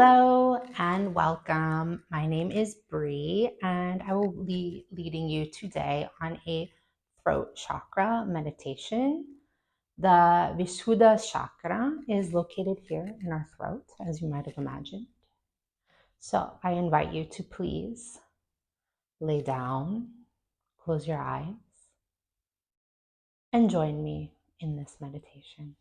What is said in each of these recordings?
Hello and welcome. My name is Bree and I will be leading you today on a throat chakra meditation. The Vishuddha chakra is located here in our throat, as you might have imagined. So I invite you to please lay down, close your eyes, and join me in this meditation.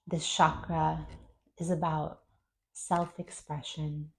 This chakra is about self-expression,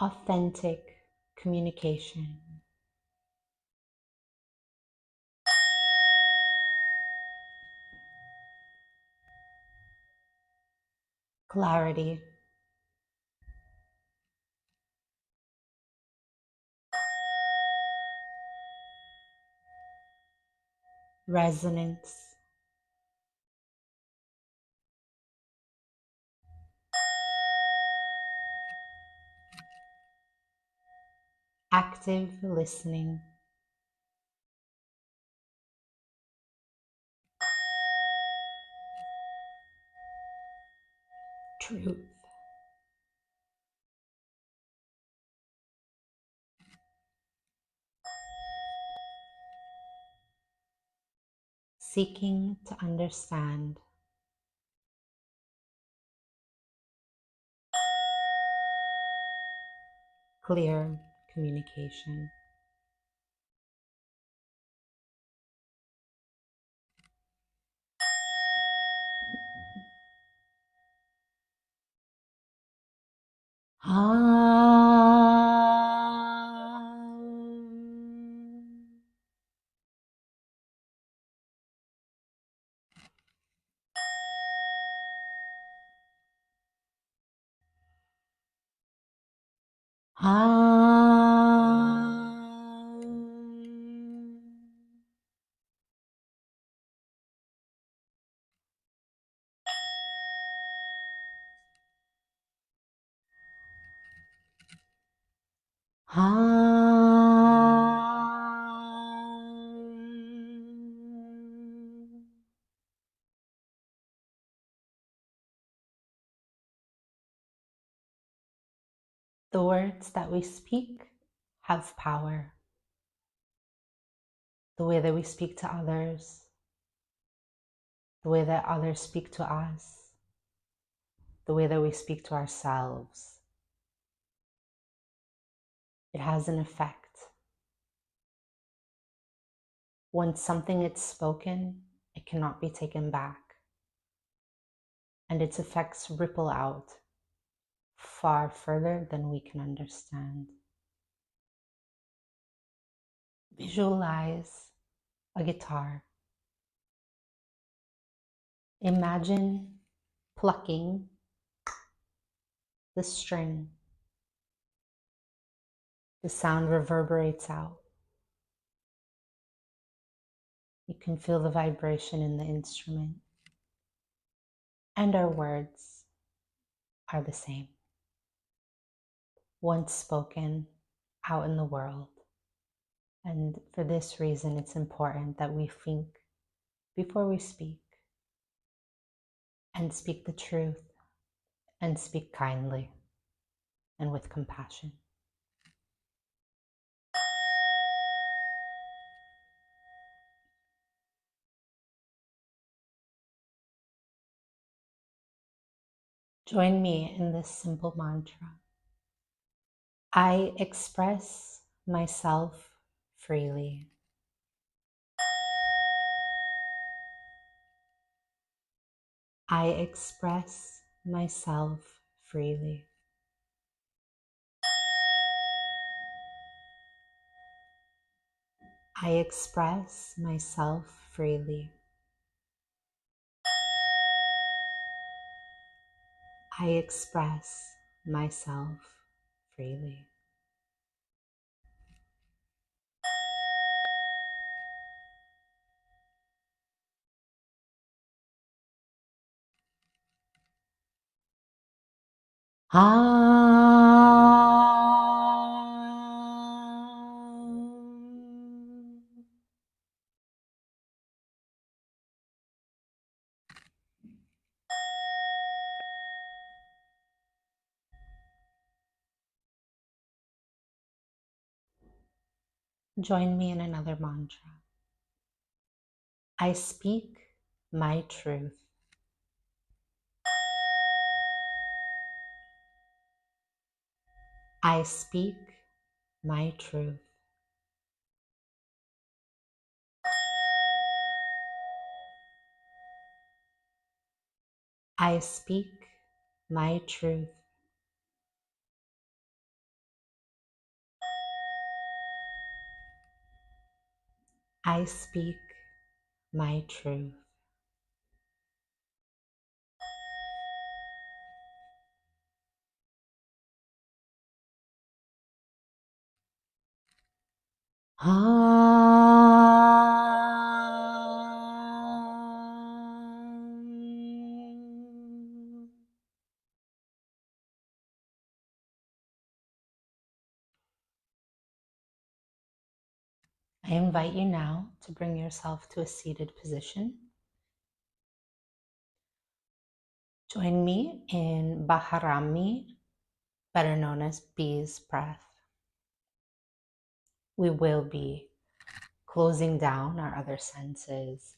authentic communication, clarity, resonance, active listening, truth. Seeking to understand, clear communication. The words that we speak have power. The way that we speak to others, the way that others speak to us, the way that we speak to ourselves. It has an effect. Once something is spoken, it cannot be taken back, and its effects ripple out far further than we can understand. Visualize a guitar. Imagine plucking the string. The sound reverberates out. You can feel the vibration in the instrument. And our words are the same. Once spoken out in the world. And for this reason, it's important that we think before we speak, and speak the truth, and speak kindly and with compassion. Join me in this simple mantra. I express myself freely. I express myself freely. I express myself freely. I express myself freely. Join me in another mantra. I speak my truth. I speak my truth. I speak my truth. I speak my truth. I invite you now to bring yourself to a seated position. Join me in Baharami, better known as bee's breath. We will be closing down our other senses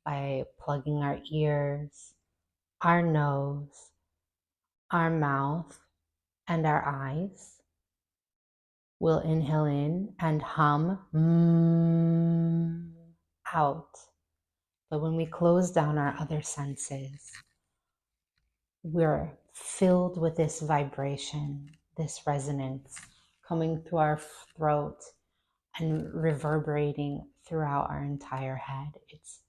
by plugging our ears, our nose, our mouth, and our eyes. We'll inhale in and hum out. But when we close down our other senses, we're filled with this vibration, this resonance coming through our throat and reverberating throughout our entire head. It's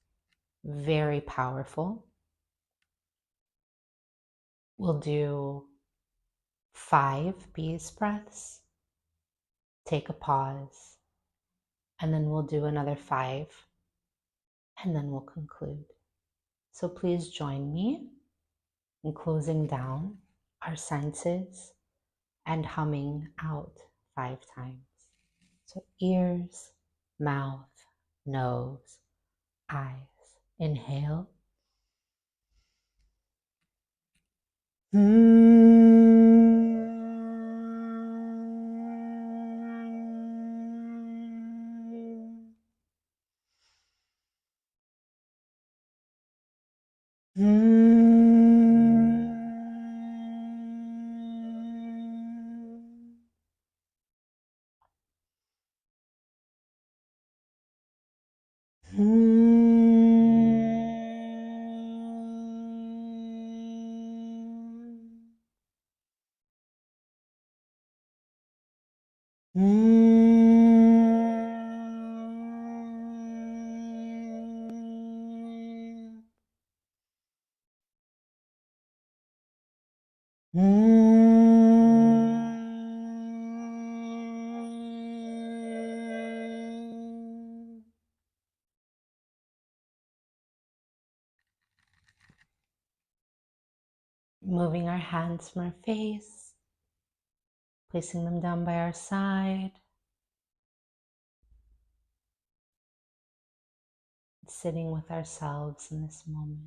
very powerful. We'll do 5 bees breaths, take a pause, and then we'll do another 5, and then we'll conclude. So please join me in closing down our senses and humming out 5 times. So ears, mouth, nose, eyes. Inhale. Moving our hands from our face, placing them down by our side, sitting with ourselves in this moment,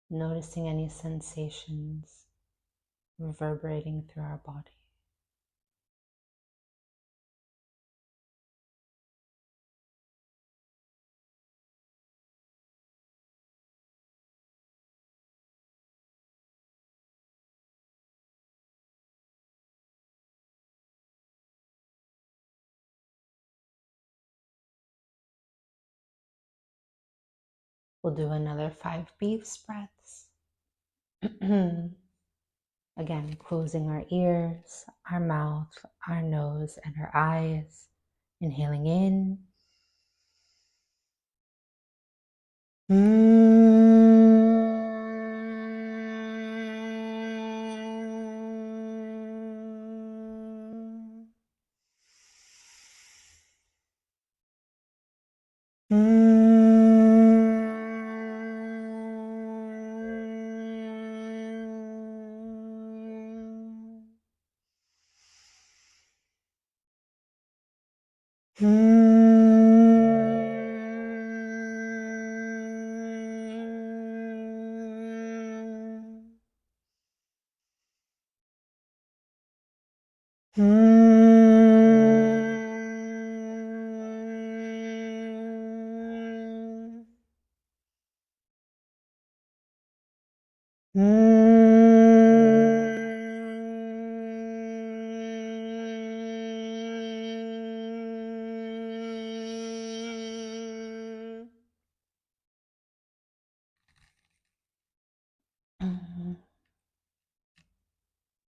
noticing any sensations reverberating through our body. We'll do another 5 deep breaths. Again, closing our ears, our mouth, our nose, and our eyes. Inhaling in.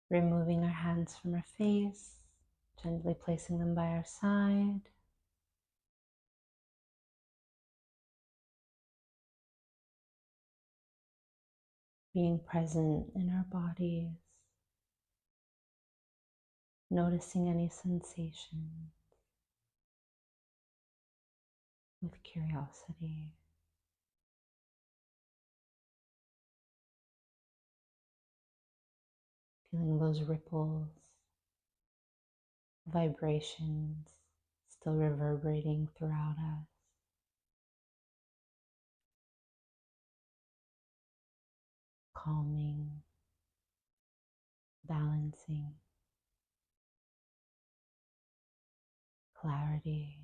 Removing our hands from our face, gently placing them by our side. Being present in our bodies, noticing any sensation with curiosity. Feeling those ripples, vibrations still reverberating throughout us. Calming, balancing, clarity.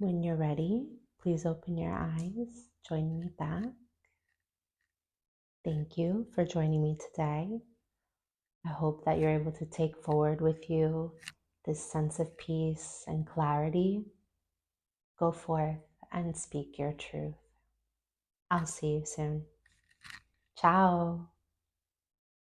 When you're ready, please open your eyes. Join me back. Thank you for joining me today. I hope that you're able to take forward with you this sense of peace and clarity. Go forth and speak your truth. I'll see you soon. Ciao.